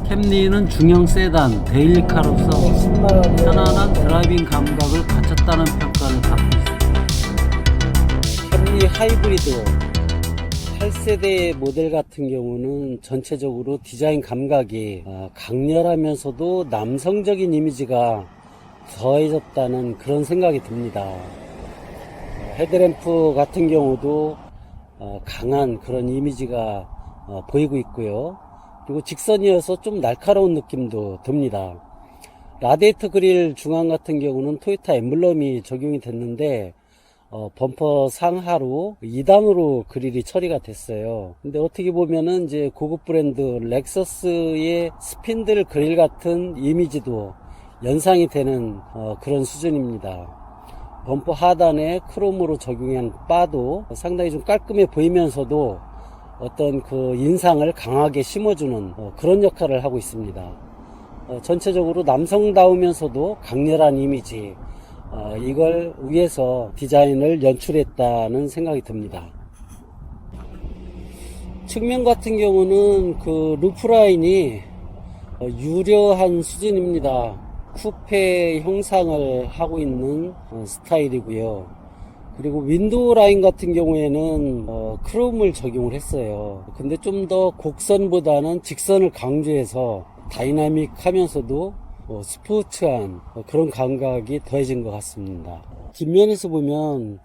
캠리는 중형 세단, 데일리카로서 편안한 드라이빙 감각을 갖췄다는 평가를 받고 있습니다. 캠리 하이브리드 8세대 모델 같은 경우는 전체적으로 디자인 감각이 강렬하면서도 남성적인 이미지가 더해졌다는 그런 생각이 듭니다. 헤드램프 같은 경우도 강한 그런 이미지가 보이고 있고요. 그리고 직선이어서 좀 날카로운 느낌도 듭니다. 라디에이터 그릴 중앙 같은 경우는 토요타 엠블럼이 적용이 됐는데 범퍼 상하로 2단으로 그릴이 처리가 됐어요. 근데 어떻게 보면은 이제 고급 브랜드 렉서스의 스핀들 그릴 같은 이미지도 연상이 되는 그런 수준입니다. 범퍼 하단에 크롬으로 적용한 바도 상당히 좀 깔끔해 보이면서도 어떤 그 인상을 강하게 심어주는 그런 역할을 하고 있습니다. 전체적으로 남성다우면서도 강렬한 이미지, 이걸 위해서 디자인을 연출했다는 생각이 듭니다. 측면 같은 경우는 그 루프라인이 유려한 수준입니다. 쿠페 형상을 하고 있는 스타일이고요. 그리고 윈도우 라인 같은 경우에는 크롬을 적용을 했어요. 근데 좀 더 곡선보다는 직선을 강조해서 다이나믹하면서도 스포츠한 그런 감각이 더해진 것 같습니다. 뒷면에서 보면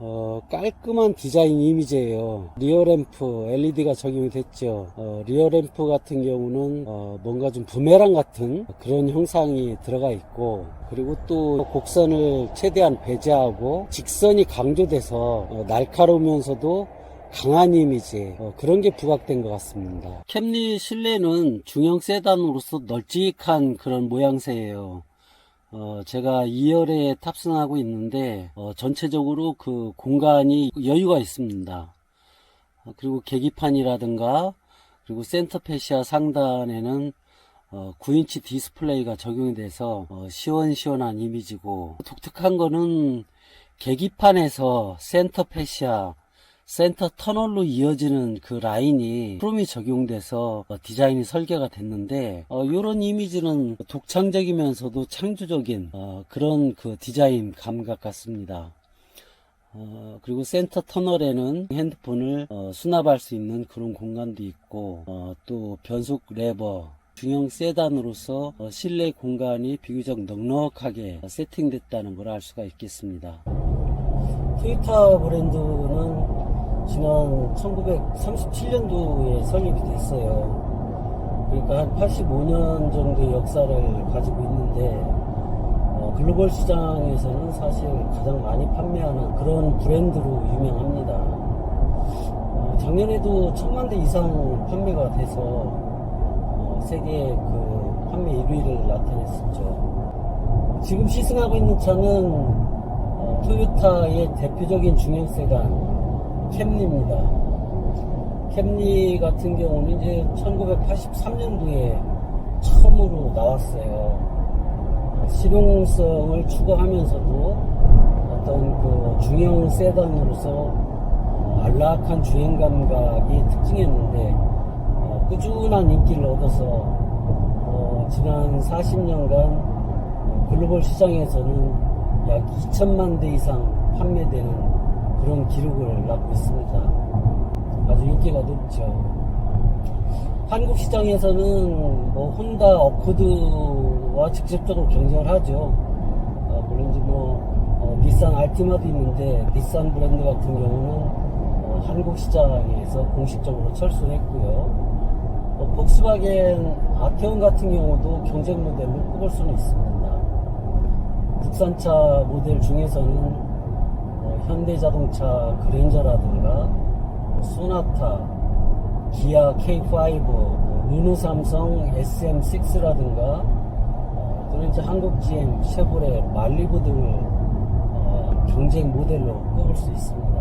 깔끔한 디자인 이미지예요. 리어램프 LED가 적용이 됐죠. 리어램프 같은 경우는 뭔가 좀 부메랑 같은 그런 형상이 들어가 있고, 그리고 또 곡선을 최대한 배제하고 직선이 강조돼서 날카로우면서도 강한 이미지, 그런 게 부각된 것 같습니다. 캠리 실내는 중형 세단으로서 널찍한 그런 모양새예요. 제가 2열에 탑승하고 있는데 전체적으로 그 공간이 여유가 있습니다. 그리고 계기판이라든가 그리고 센터 패시아 상단에는 9인치 디스플레이가 적용이 돼서 시원시원한 이미지고, 독특한 거는 계기판에서 센터 패시아, 센터 터널로 이어지는 그 라인이 크롬이 적용돼서 디자인이 설계가 됐는데, 이런 이미지는 독창적이면서도 창조적인 그런 그 디자인 감각 같습니다. 그리고 센터 터널에는 핸드폰을 수납할 수 있는 그런 공간도 있고, 또 변속 레버, 중형 세단으로서 실내 공간이 비교적 넉넉하게 세팅됐다는 걸 알 수가 있겠습니다. 토요타 브랜드는 지난 1937년도에 설립이 됐어요. 그러니까 한 85년 정도의 역사를 가지고 있는데, 글로벌 시장에서는 사실 가장 많이 판매하는 그런 브랜드로 유명합니다. 작년에도 1000만 대 이상 판매가 돼서 세계 그 판매 1위를 나타냈었죠. 지금 시승하고 있는 차는 토요타의 대표적인 중형 세단 캠리입니다. 캠리 같은 경우는 이제 1983년도에 처음으로 나왔어요. 실용성을 추구하면서도 어떤 그 중형 세단으로서 안락한 주행 감각이 특징이었는데, 꾸준한 인기를 얻어서 지난 40년간 글로벌 시장에서는 약 2천만 대 이상 판매되는 그런 기록을 낳고 있습니다. 아주 인기가 높죠. 한국 시장에서는 혼다 어코드와 직접적으로 경쟁을 하죠. 물론 이제 닛산 알티마도 있는데, 닛산 브랜드 같은 경우는 한국 시장에서 공식적으로 철수를 했고요. 폭스바겐 아테온 같은 경우도 경쟁 모델로 꼽을 수는 있습니다. 국산차 모델 중에서는 현대자동차 그랜저라든가 소나타, 기아 K5, 르노삼성 SM6라든가 또는 이제 한국 GM, 쉐보레, 말리부 등을 경쟁 모델로 꼽을 수 있습니다.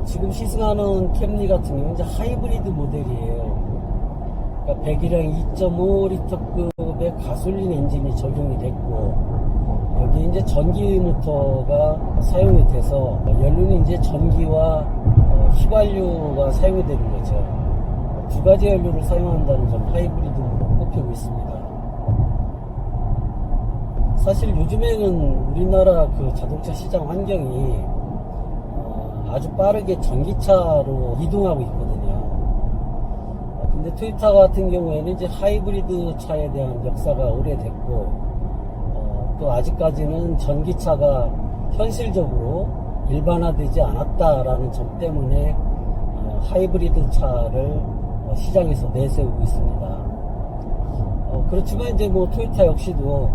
지금 시승하는 캠리 같은 경우는 이제 하이브리드 모델이에요. 그러니까 배기량 2.5리터급의 가솔린 엔진이 적용이 됐고, 여기 이제 전기 모터가 사용이 돼서 연료는 이제 전기와 휘발유가 사용이 되는 거죠. 두 가지 연료를 사용한다는 점 하이브리드로 꼽히고 있습니다. 사실 요즘에는 우리나라 그 자동차 시장 환경이 아주 빠르게 전기차로 이동하고 있거든요. 근데 토요타 같은 경우에는 이제 하이브리드 차에 대한 역사가 오래됐고, 또 아직까지는 전기차가 현실적으로 일반화되지 않았다라는 점 때문에 하이브리드 차를 시장에서 내세우고 있습니다. 그렇지만 이제 뭐 토요타 역시도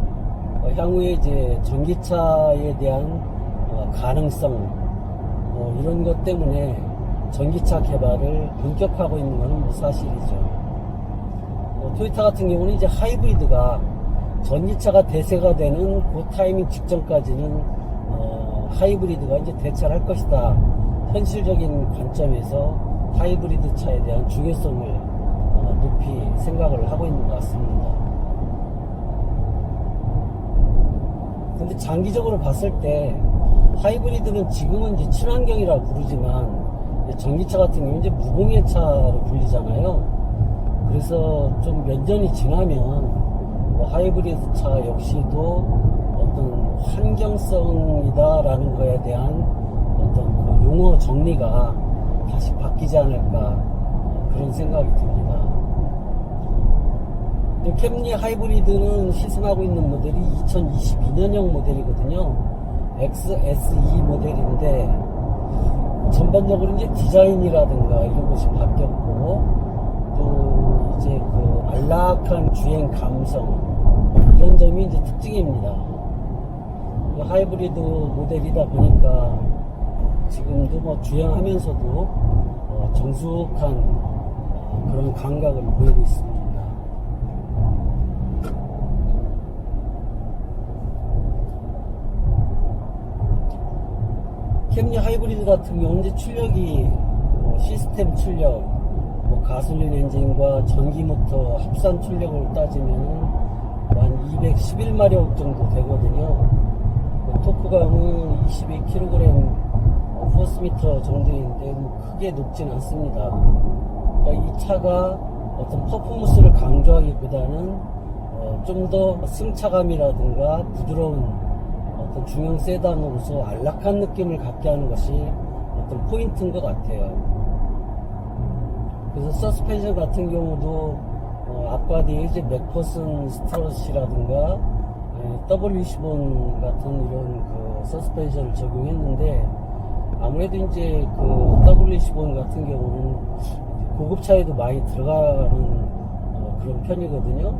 향후에 이제 전기차에 대한 가능성 이런 것 때문에 전기차 개발을 본격화하고 있는 것은 뭐 사실이죠. 토요타 같은 경우는 이제 하이브리드가 전기차가 대세가 되는 그 타이밍 직전까지는 하이브리드가 이제 대체를 할 것이다. 현실적인 관점에서 하이브리드 차에 대한 중요성을 높이 생각을 하고 있는 것 같습니다. 근데 장기적으로 봤을 때 하이브리드는 지금은 이제 친환경이라고 부르지만 전기차 같은 경우는 이제 무공해차로 불리잖아요. 그래서 좀 몇 년이 지나면 하이브리드 차 역시도 어떤 환경성이다라는 거에 대한 어떤 그 용어 정리가 다시 바뀌지 않을까 그런 생각이 듭니다. 캠리 하이브리드는 시승하고 있는 모델이 2022년형 모델이거든요. XSE 모델인데 전반적으로 이제 디자인이라든가 이런 것이 바뀌었고, 또 이제 그 안락한 주행 감성 이런 점이 이제 특징입니다. 하이브리드 모델이다 보니까 지금도 뭐 주행하면서도 정숙한 그런 감각을 보이고 있습니다. 캠리 하이브리드 같은 경우는 이제 출력이 시스템 출력, 가솔린 엔진과 전기 모터 합산 출력을 따지면 한 211마력 정도 되거든요. 토크감은 22kg 포스미터 정도인데 크게 높진 않습니다. 그러니까 이 차가 어떤 퍼포먼스를 강조하기보다는 좀 더 승차감이라든가 부드러운 어떤 중형 세단으로서 안락한 느낌을 갖게 하는 것이 어떤 포인트인 것 같아요. 그래서 서스펜션 같은 경우도 앞과 뒤에 이제 맥퍼슨 스트럿이라든가 W25 같은 이런 그 서스펜션을 적용했는데, 아무래도 이제 그 W25 같은 경우는 고급차에도 많이 들어가는 그런 편이거든요.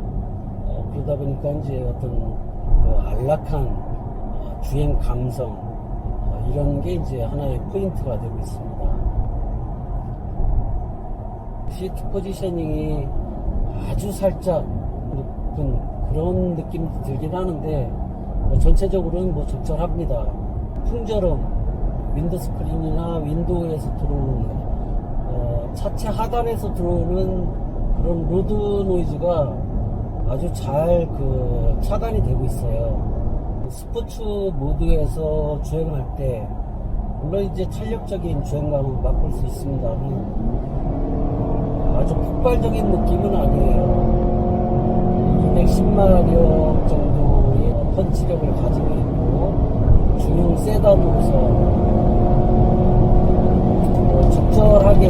그러다 보니까 이제 어떤 그 안락한 주행 감성 이런 게 이제 하나의 포인트가 되고 있습니다. 시트 포지셔닝이 아주 살짝 높은 그런 느낌이 들긴 하는데 전체적으로는 뭐 적절합니다. 풍절음, 윈도 스크린이나 윈도우에서 들어오는 차체 하단에서 들어오는 그런 로드 노이즈가 아주 잘 그 차단이 되고 있어요. 스포츠 모드에서 주행할 때 물론 이제 탄력적인 주행감을 맛볼 수 있습니다만 아주 폭발적인 느낌은 아니에요. 210마력 정도의 펀치력을 가지고 있고 중형 세단으로서 적절하게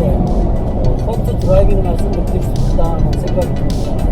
펀트 드라이빙 맛을 느낄 수 있다는 생각이 듭니다.